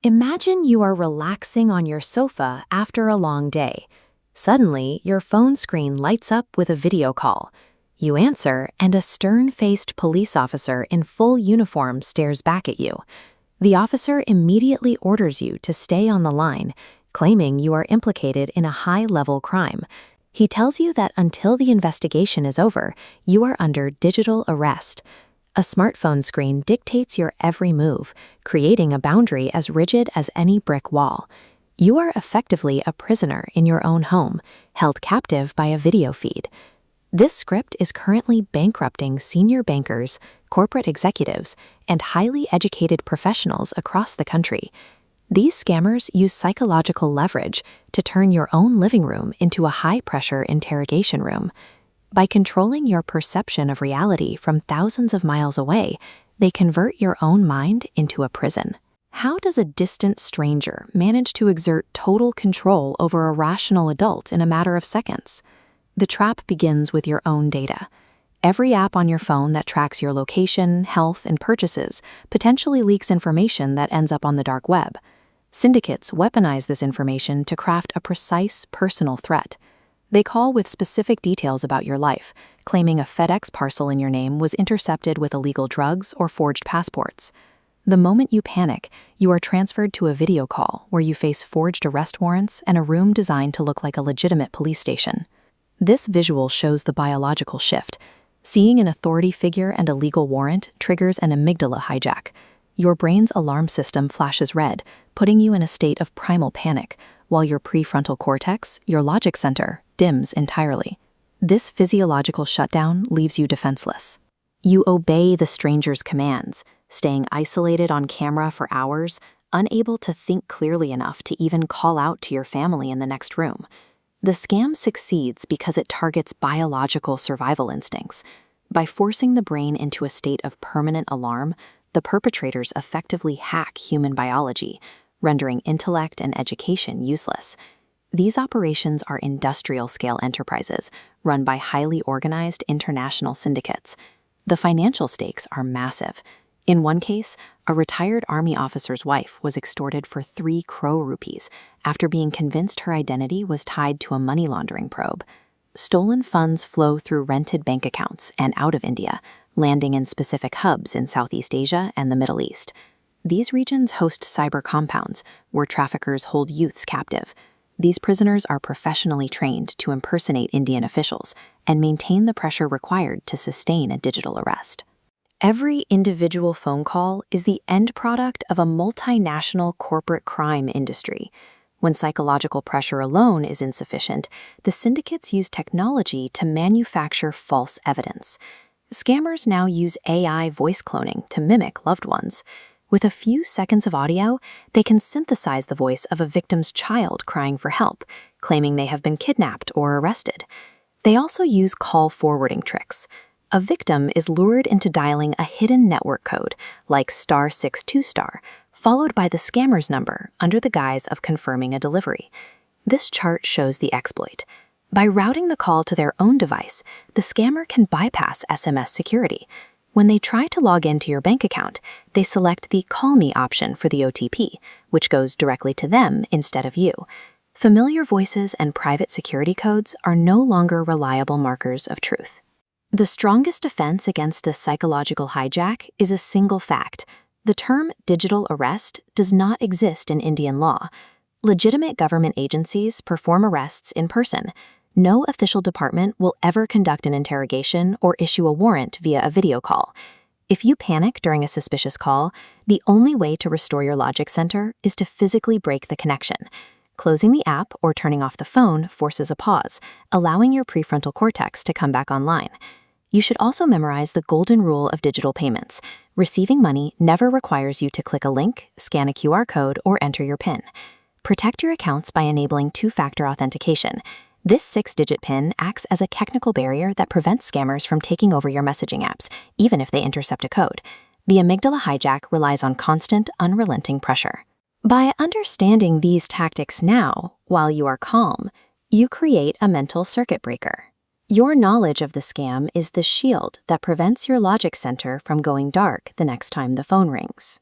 Imagine you are relaxing on your sofa after a long day. Suddenly, your phone screen lights up with a video call. You answer, and a stern-faced police officer in full uniform stares back at you. The officer immediately orders you to stay on the line, claiming you are implicated in a high-level crime. He tells you that until the investigation is over, you are under digital arrest. A smartphone screen dictates your every move, creating a boundary as rigid as any brick wall. You are effectively a prisoner in your own home, held captive by a video feed. This script is currently bankrupting senior bankers, corporate executives, and highly educated professionals across the country. These scammers use psychological leverage to turn your own living room into a high-pressure interrogation room. By controlling your perception of reality from thousands of miles away, they convert your own mind into a prison. How does a distant stranger manage to exert total control over a rational adult in a matter of seconds? The trap begins with your own data. Every app on your phone that tracks your location, health, and purchases potentially leaks information that ends up on the dark web. Syndicates weaponize this information to craft a precise personal threat. They call with specific details about your life, claiming a FedEx parcel in your name was intercepted with illegal drugs or forged passports. The moment you panic, you are transferred to a video call where you face forged arrest warrants and a room designed to look like a legitimate police station. This visual shows the biological shift. Seeing an authority figure and a legal warrant triggers an amygdala hijack. Your brain's alarm system flashes red, putting you in a state of primal panic, while your prefrontal cortex, your logic center, dims entirely. This physiological shutdown leaves you defenseless. You obey the stranger's commands, staying isolated on camera for hours, unable to think clearly enough to even call out to your family in the next room. The scam succeeds because it targets biological survival instincts. By forcing the brain into a state of permanent alarm, the perpetrators effectively hack human biology, rendering intellect and education useless. These operations are industrial-scale enterprises run by highly organized international syndicates. The financial stakes are massive. In one case, a retired army officer's wife was extorted for 3 crore rupees after being convinced her identity was tied to a money laundering probe. Stolen funds flow through rented bank accounts and out of India, landing in specific hubs in Southeast Asia and the Middle East. These regions host cyber compounds where traffickers hold youths captive. These prisoners are professionally trained to impersonate Indian officials and maintain the pressure required to sustain a digital arrest. Every individual phone call is the end product of a multinational corporate crime industry. When psychological pressure alone is insufficient, the syndicates use technology to manufacture false evidence. Scammers now use AI voice cloning to mimic loved ones. With a few seconds of audio, they can synthesize the voice of a victim's child crying for help, claiming they have been kidnapped or arrested. They also use call forwarding tricks. A victim is lured into dialing a hidden network code, like *62*, followed by the scammer's number under the guise of confirming a delivery. This chart shows the exploit. By routing the call to their own device, the scammer can bypass SMS security. When they try to log into your bank account, they select the Call Me option for the OTP, which goes directly to them instead of you. Familiar voices and private security codes are no longer reliable markers of truth. The strongest defense against a psychological hijack is a single fact. The term digital arrest does not exist in Indian law. Legitimate government agencies perform arrests in person. No official department will ever conduct an interrogation or issue a warrant via a video call. If you panic during a suspicious call, the only way to restore your logic center is to physically break the connection. Closing the app or turning off the phone forces a pause, allowing your prefrontal cortex to come back online. You should also memorize the golden rule of digital payments. Receiving money never requires you to click a link, scan a QR code, or enter your PIN. Protect your accounts by enabling two-factor authentication. This 6-digit PIN acts as a technical barrier that prevents scammers from taking over your messaging apps, even if they intercept a code. The amygdala hijack relies on constant, unrelenting pressure. By understanding these tactics now, while you are calm, you create a mental circuit breaker. Your knowledge of the scam is the shield that prevents your logic center from going dark the next time the phone rings.